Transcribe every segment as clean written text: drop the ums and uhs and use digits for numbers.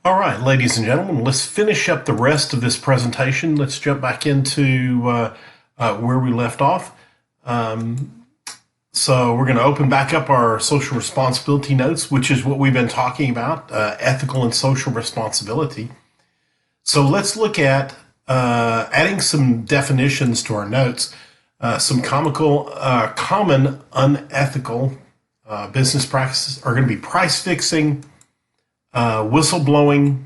All right, ladies and gentlemen, let's finish up the rest of this presentation. Let's jump back into where we left off. So we're going to open back up our social responsibility notes, which is what we've been talking about, ethical and social responsibility. So let's look at adding some definitions to our notes. Some common unethical business practices are going to be price fixing, whistleblowing,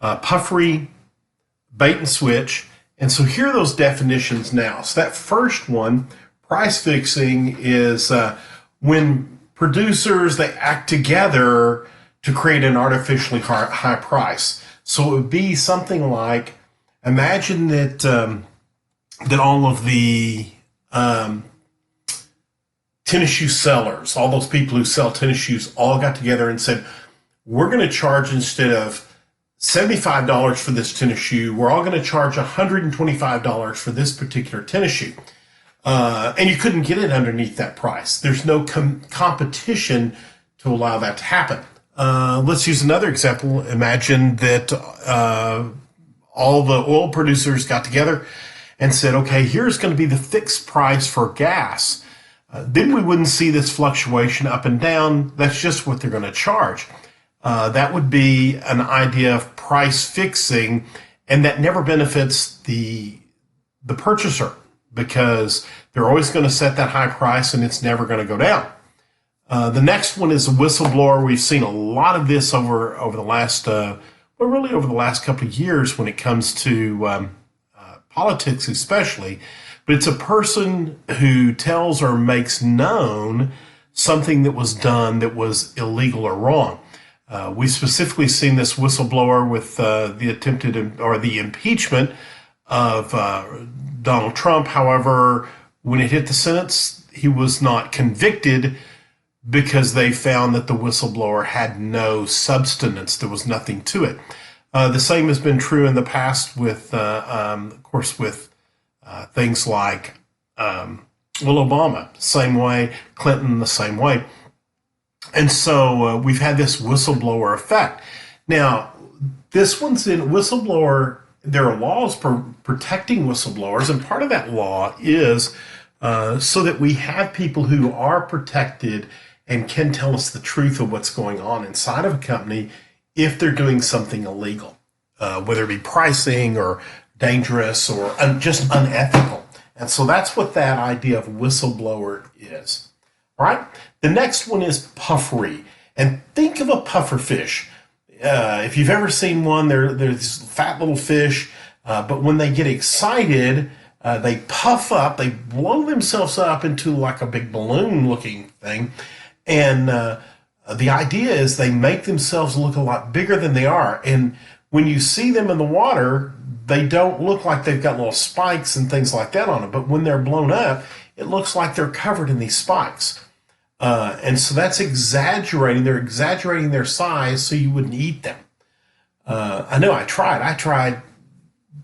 puffery, bait and switch. And so here are those definitions now. So that first one, price fixing, is when producers, they act together to create an artificially high price. So it would be something like, imagine that all of the tennis shoe sellers, all those people who sell tennis shoes, all got together and said, we're going to charge, instead of $75 for this tennis shoe, we're all going to charge $125 for this particular tennis shoe. And you couldn't get it underneath that price. There's no competition to allow that to happen. Let's use another example. Imagine that all the oil producers got together and said, okay, here's going to be the fixed price for gas. Then we wouldn't see this fluctuation up and down. That's just what they're going to charge. That would be an idea of price fixing, and that never benefits the purchaser, because they're always going to set that high price and it's never going to go down. The next one is a whistleblower. We've seen a lot of this over the last, really over the last couple of years when it comes to politics especially. But it's a person who tells or makes known something that was done that was illegal or wrong. We've specifically seen this whistleblower with the attempted or the impeachment of Donald Trump. However, when it hit the Senate, he was not convicted because they found that the whistleblower had no substance. There was nothing to it. The same has been true in the past with, of course, with things like, Obama, same way, Clinton, the same way. And so we've had this whistleblower effect. Now, this one's in whistleblower. There are laws protecting whistleblowers, and part of that law is so that we have people who are protected and can tell us the truth of what's going on inside of a company if they're doing something illegal, whether it be pricing or dangerous or just unethical. And so that's what that idea of whistleblower is. All right. The next one is puffery. And think of a puffer fish. If you've ever seen one, they're these fat little fish, but when they get excited, they puff up, they blow themselves up into like a big balloon looking thing. And the idea is they make themselves look a lot bigger than they are. And when you see them in the water, they don't look like they've got little spikes and things like that on them. But when they're blown up, it looks like they're covered in these spikes. And so that's exaggerating. They're exaggerating their size so you wouldn't eat them. I know I tried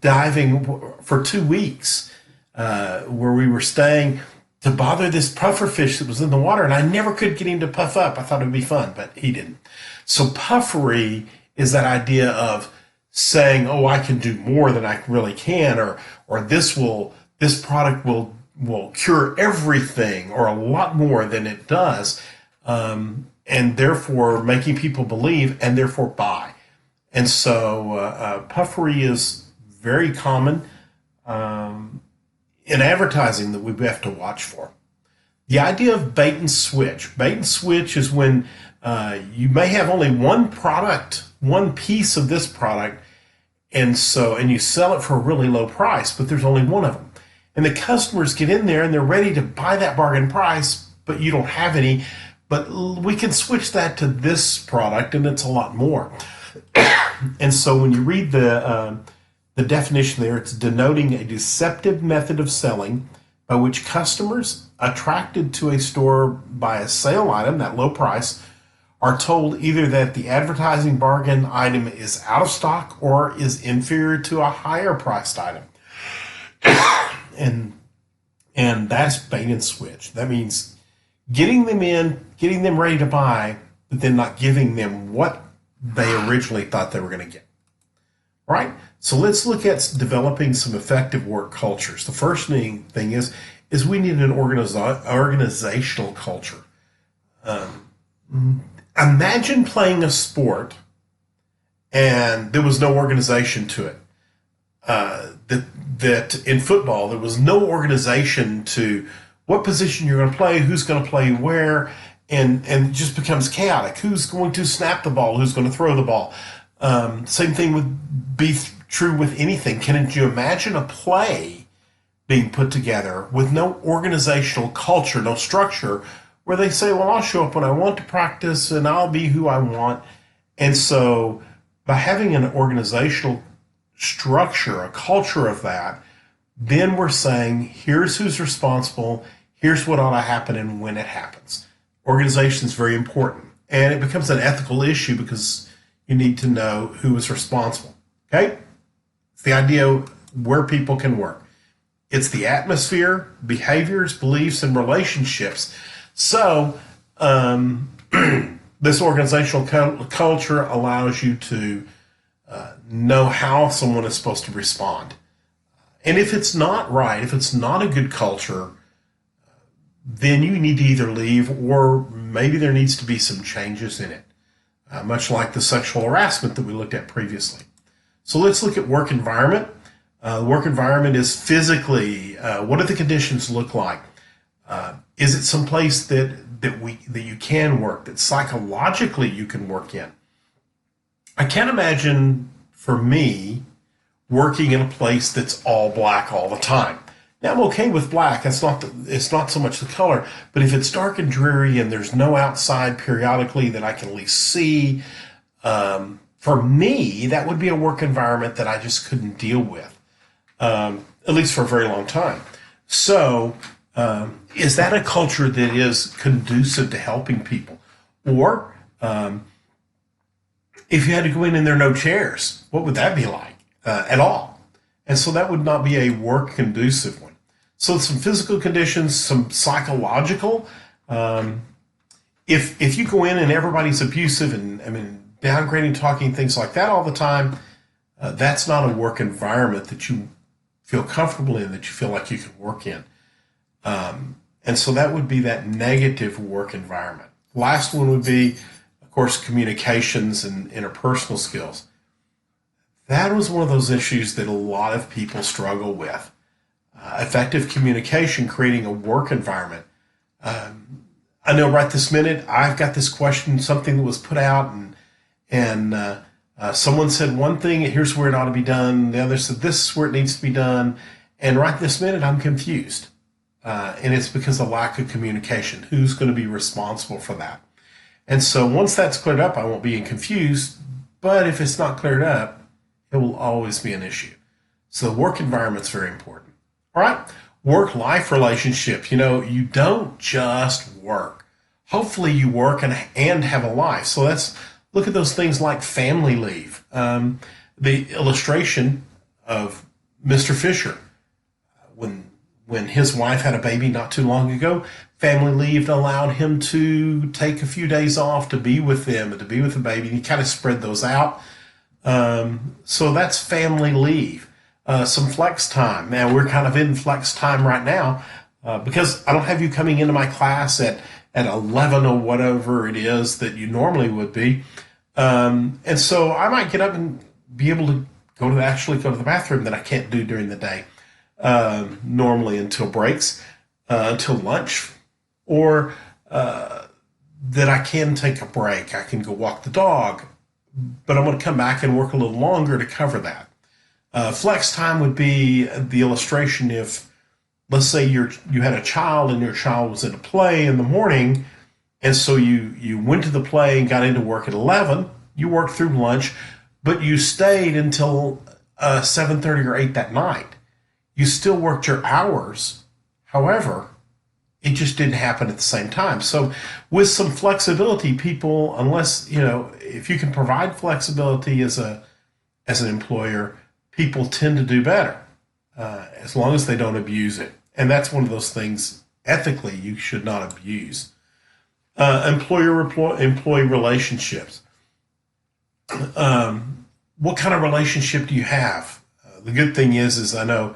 diving for 2 weeks where we were staying to bother this puffer fish that was in the water, and I never could get him to puff up. I thought it would be fun, but he didn't. So puffery is that idea of saying, oh, I can do more than I really can, or this product will cure everything or a lot more than it does, and therefore making people believe and therefore buy. And so puffery is very common in advertising that we have to watch for. The idea of bait and switch. Bait and switch is when you may have only one product, one piece of this product, and you sell it for a really low price, but there's only one of them. And the customers get in there and they're ready to buy that bargain price, but you don't have any. But we can switch that to this product and it's a lot more. And so when you read the definition there, it's denoting a deceptive method of selling by which customers attracted to a store by a sale item, that low price, are told either that the advertising bargain item is out of stock or is inferior to a higher priced item. And that's bait and switch. That means getting them in, getting them ready to buy, but then not giving them what they originally thought they were going to get. Right? So let's look at developing some effective work cultures. The first thing is we need an organizational culture. Imagine playing a sport and there was no organization to it. That in football there was no organization to what position you're going to play, who's going to play where, and it just becomes chaotic. Who's going to snap the ball? Who's going to throw the ball? Same thing would be true with anything. Can you imagine a play being put together with no organizational culture, no structure, where they say, well, I'll show up when I want to practice and I'll be who I want. And so by having an organizational structure, a culture of that, then we're saying, here's who's responsible, here's what ought to happen and when it happens. Organization is very important. And it becomes an ethical issue because you need to know who is responsible. Okay? It's the idea where people can work. It's the atmosphere, behaviors, beliefs, and relationships. So this organizational culture allows you to know how someone is supposed to respond. And if it's not right, if it's not a good culture, then you need to either leave or maybe there needs to be some changes in it, much like the sexual harassment that we looked at previously. So let's look at work environment. The work environment is physically, what do the conditions look like? Is it someplace that you can work, that psychologically you can work in? I can't imagine, for me, working in a place that's all black all the time. Now, I'm okay with black. It's not so much the color, but if it's dark and dreary and there's no outside periodically that I can at least see, for me, that would be a work environment that I just couldn't deal with, at least for a very long time. So, is that a culture that is conducive to helping people? Or if you had to go in and there are no chairs, what would that be like at all? And so that would not be a work conducive one. So some physical conditions, some psychological. If you go in and everybody's abusive and downgrading, talking, things like that all the time, that's not a work environment that you feel comfortable in, that you feel like you can work in. And so that would be that negative work environment. Last one would be, of course, communications and interpersonal skills. That was one of those issues that a lot of people struggle with. Effective communication, creating a work environment. I know right this minute, I've got this question, something that was put out, and someone said one thing, here's where it ought to be done. The other said, this is where it needs to be done. And right this minute, I'm confused. And it's because of lack of communication. Who's going to be responsible for that? And so once that's cleared up, I won't be confused. But if it's not cleared up, it will always be an issue. So the work environment's very important. All right, work-life relationship. You don't just work. Hopefully you work and have a life. So let's look at those things like family leave. The illustration of Mr. Fisher, when his wife had a baby not too long ago, family leave allowed him to take a few days off to be with them and to be with the baby. And he kind of spread those out. So that's family leave. Some flex time. Now, we're kind of in flex time right now because I don't have you coming into my class at 11 or whatever it is that you normally would be. And so I might get up and be able to actually go to the bathroom that I can't do during the day normally until breaks, until lunch, or that I can take a break. I can go walk the dog, but I'm going to come back and work a little longer to cover that. Flex time would be the illustration if, let's say you had a child and your child was at a play in the morning, and so you went to the play and got into work at 11. You worked through lunch, but you stayed until 7:30 or 8 that night. You still worked your hours. However, it just didn't happen at the same time. So with some flexibility, people, unless, if you can provide flexibility as an employer, people tend to do better as long as they don't abuse it. And that's one of those things ethically you should not abuse. Employer-employee relationships. What kind of relationship do you have? The good thing is I know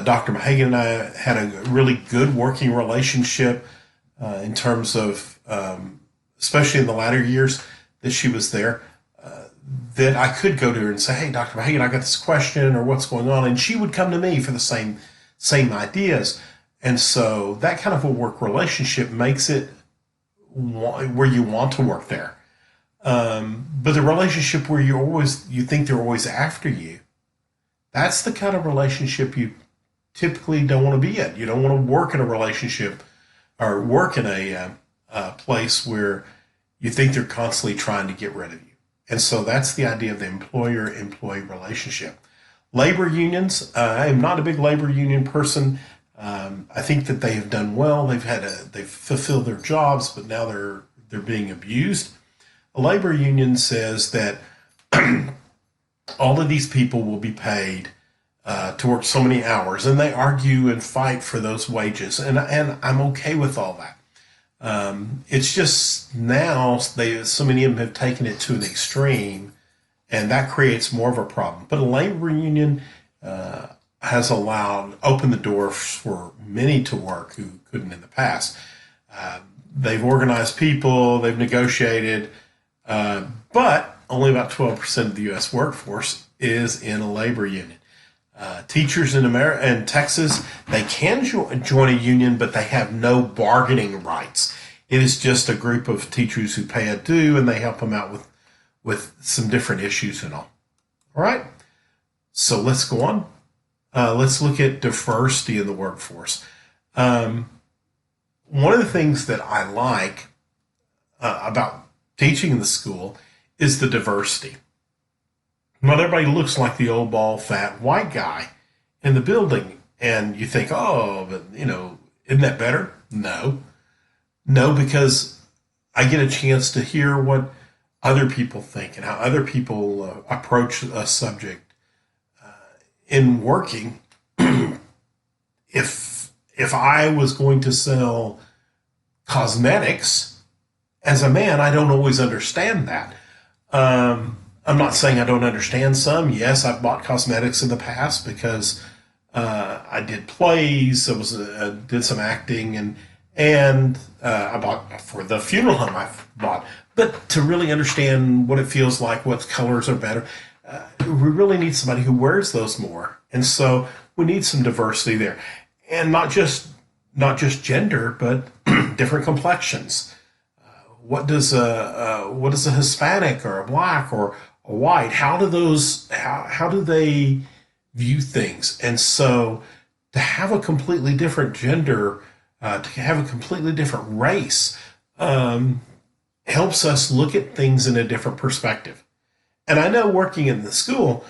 Dr. Mahagan and I had a really good working relationship in terms of, especially in the latter years that she was there, that I could go to her and say, "Hey, Dr. Mahagan, I got this question or what's going on," and she would come to me for the same ideas. And so that kind of a work relationship makes it where you want to work there. But the relationship where you think they're always after you, that's the kind of relationship you typically don't want to be in. You don't want to work in a relationship or work in a place where you think they're constantly trying to get rid of you. And so that's the idea of the employer-employee relationship. Labor unions, I am not a big labor union person. I think that they have done well. They've fulfilled their jobs, but now they're being abused. A labor union says that all of these people will be paid to work so many hours, and they argue and fight for those wages, and I'm okay with all that. It's just now so many of them have taken it to an extreme, and that creates more of a problem. But a labor union has opened the door for many to work who couldn't in the past. They've organized people, they've negotiated, but only about 12% of the U.S. workforce is in a labor union. Teachers in Texas, they can join a union, but they have no bargaining rights. It is just a group of teachers who pay a due, and they help them out with some different issues and all. All right, so let's go on. Let's look at diversity in the workforce. One of the things that I like about teaching in the school is the diversity. Not everybody looks like the old, bald, fat, white guy in the building. And you think, oh, but, isn't that better? No, because I get a chance to hear what other people think and how other people approach a subject. In working, if I was going to sell cosmetics as a man, I don't always understand that. I'm not saying I don't understand some. Yes, I've bought cosmetics in the past because I did plays. I did some acting, and I bought for the funeral home. I've bought, but to really understand what it feels like, what colors are better, we really need somebody who wears those more. And so we need some diversity there, and not just gender, but different complexions. What does a Hispanic or a black or a white? How do they view things? And so to have a completely different gender, to have a completely different race, helps us look at things in a different perspective. And I know working in the school,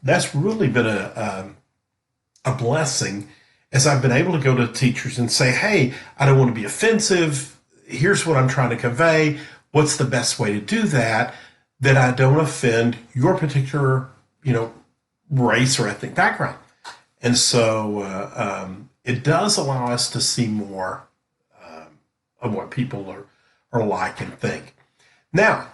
that's really been a blessing, as I've been able to go to teachers and say, hey, I don't want to be offensive. Here's what I'm trying to convey. What's the best way to do that I don't offend your particular, race or ethnic background? And so it does allow us to see more of what people are like and think. Now,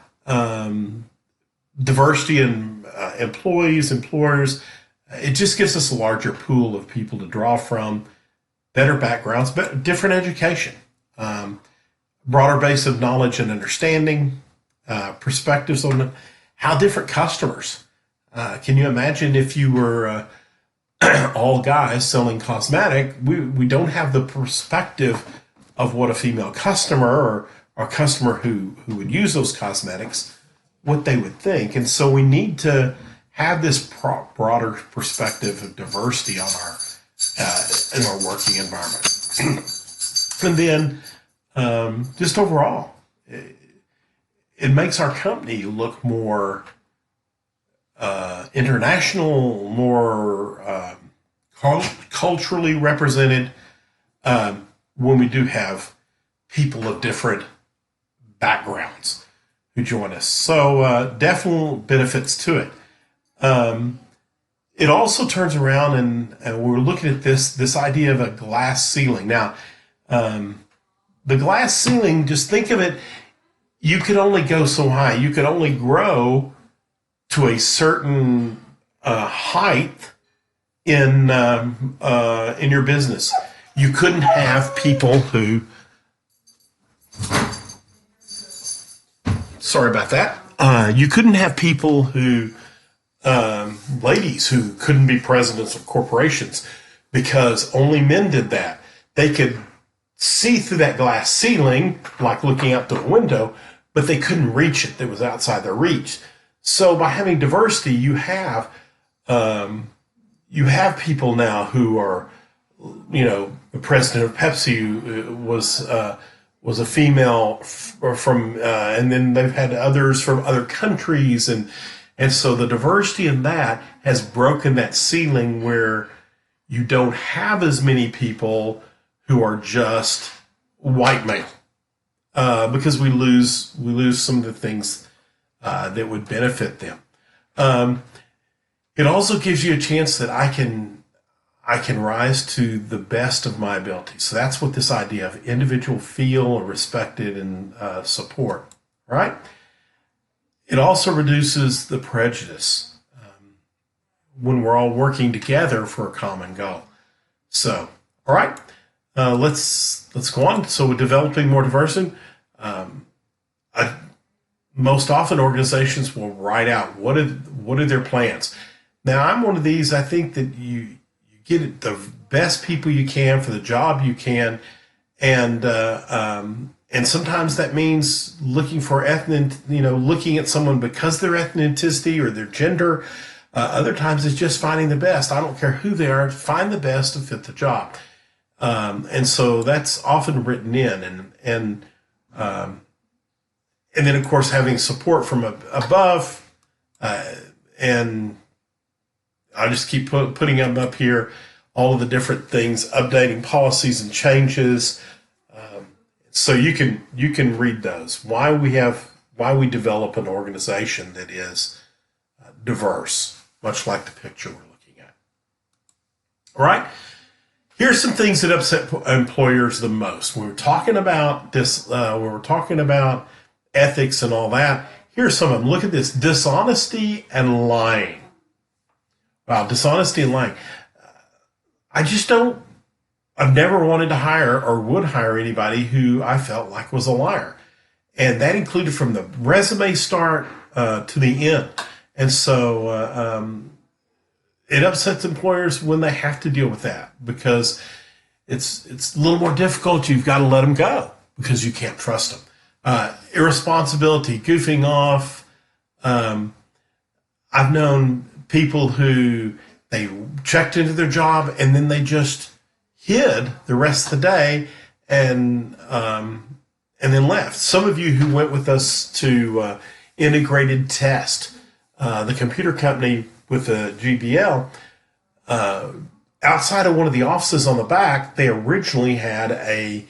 diversity in employees, employers, it just gives us a larger pool of people to draw from, better backgrounds, but different education, broader base of knowledge and understanding, perspectives on how different customers. Can you imagine if you were all guys selling cosmetic? We don't have the perspective of what a female customer or a customer who would use those cosmetics, what they would think. And so we need to have this broader perspective of diversity on in our working environment. And then just overall, it makes our company look more international, more culturally represented, when we do have people of different backgrounds who join us. So definitely benefits to it. It also turns around and we're looking at this idea of a glass ceiling. Now, the glass ceiling, just think of it, you could only go so high. You could only grow to a certain height in your business. You couldn't have people who, sorry about that. You couldn't have people who, ladies who couldn't be presidents of corporations because only men did that. They could see through that glass ceiling, like looking out the window, but they couldn't reach it. It was outside their reach. So by having diversity, you have people now who are, the president of Pepsi was a female from, and then they've had others from other countries, and so the diversity in that has broken that ceiling where you don't have as many people who are just white male, because we lose some of the things that would benefit them. It also gives you a chance that I can rise to the best of my ability. So that's what this idea of individual feel respected and support, right? It also reduces the prejudice when we're all working together for a common goal. So, all right, let's go on. So, with developing more diversity, most often organizations will write out what are their plans. Now, I'm one of these. I think that you get the best people you can for the job you can, and sometimes that means looking for looking at someone because of their ethnicity or their gender. Other times it's just finding the best. I don't care who they are, find the best to fit the job. And so that's often written in, and then of course having support from above, and I'll just keep putting them up here, all of the different things, updating policies and changes. So you can read those. Why we develop an organization that is diverse, much like the picture we're looking at. All right. Here's some things that upset employers the most. We were talking about this. We were talking about ethics and all that. Here's some of them. Look at this: dishonesty and lying. Wow, dishonesty and lying. I've never wanted to hire or would hire anybody who I felt like was a liar. And that included from the resume start to the end. And so it upsets employers when they have to deal with that, because it's a little more difficult. You've got to let them go because you can't trust them. Irresponsibility, goofing off. I've known people who they checked into their job and then they just hid the rest of the day and then left. Some of you who went with us to Integrated Test, the computer company with the GBL, outside of one of the offices on the back, they originally had a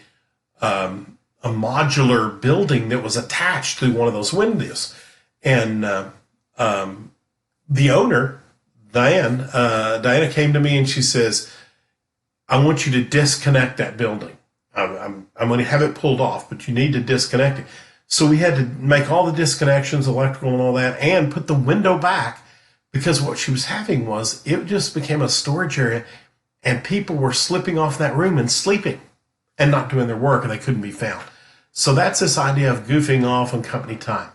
modular building that was attached to one of those windows. And the owner, Diana came to me and she says, I want you to disconnect that building. I'm going to have it pulled off, but you need to disconnect it. So we had to make all the disconnections, electrical and all that, and put the window back, because what she was having was it just became a storage area and people were slipping off that room and sleeping and not doing their work, and they couldn't be found. So that's this idea of goofing off on company time.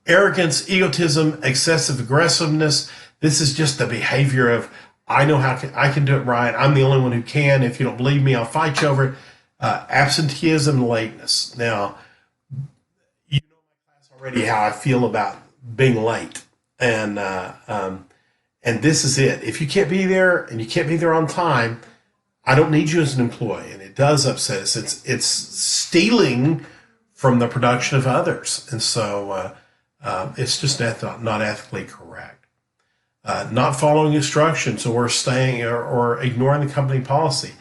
Arrogance, egotism, excessive aggressiveness. This is just the behavior of, I know how I can do it right. I'm the only one who can. If you don't believe me, I'll fight you over it. Absenteeism, lateness. Now, you know my class already how I feel about being late, and this is it. If you can't be there and you can't be there on time, I don't need you as an employee, and it does upset us. It's stealing from the production of others, and so it's just not ethically correct. Not following instructions or staying or ignoring the company policy.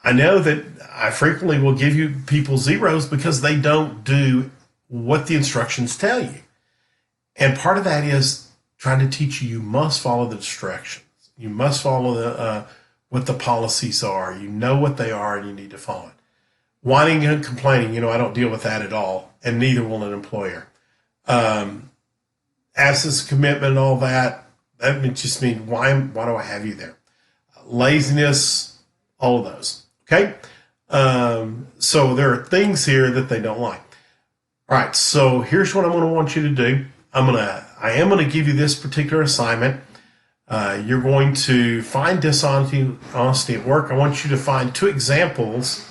I know that I frequently will give you people zeros because they don't do what the instructions tell you. And part of that is trying to teach you must follow the instructions. You must follow what the policies are. You know what they are and you need to follow it. Whining and complaining, I don't deal with that at all, and neither will an employer. absence of commitment and all that. That just means why do I have you there? Laziness, all of those. Okay. So there are things here that they don't like. All right. So here's what I'm going to want you to do. I am going to give you this particular assignment. You're going to find dishonesty at work. I want you to find 2 examples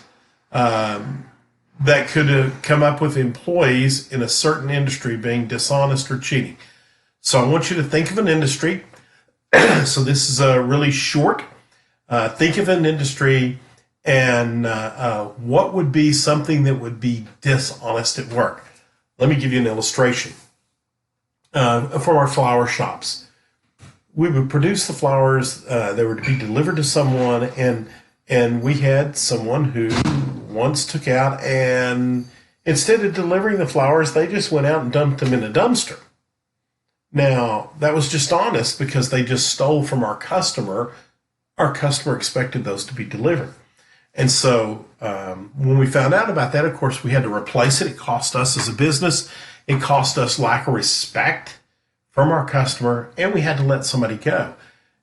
that could come up with employees in a certain industry being dishonest or cheating. So I want you to think of an industry. So this is really short. Think of an industry and what would be something that would be dishonest at work. Let me give you an illustration. From our flower shops, we would produce the flowers. They were to be delivered to someone, and we had someone who once took out and instead of delivering the flowers, they just went out and dumped them in a dumpster. Now, that was just honest because they just stole from our customer. Our customer expected those to be delivered. And so when we found out about that, of course, we had to replace it. It cost us as a business. It cost us lack of respect from our customer, and we had to let somebody go.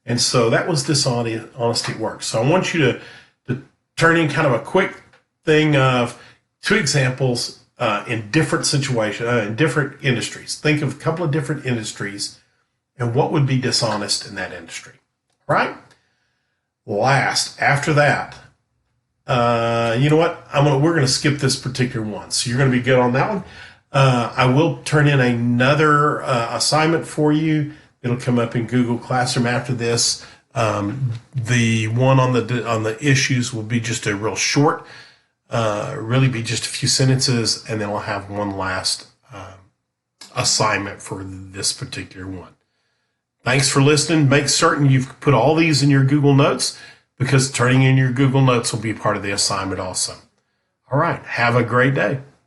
And so that was dishonesty at work. So I want you to turn in kind of a quick thing of 2 examples in different situations, in different industries. Think of a couple of different industries and what would be dishonest in that industry, right? Last, after that, you know what? We're going to skip this particular one. So you're going to be good on that one. I will turn in another assignment for you. It'll come up in Google Classroom after this. The one on the issues will be just a real short, really be just a few sentences, and then I'll have one last assignment for this particular one. Thanks for listening. Make certain you've put all these in your Google Notes because turning in your Google Notes will be part of the assignment also. All right. Have a great day.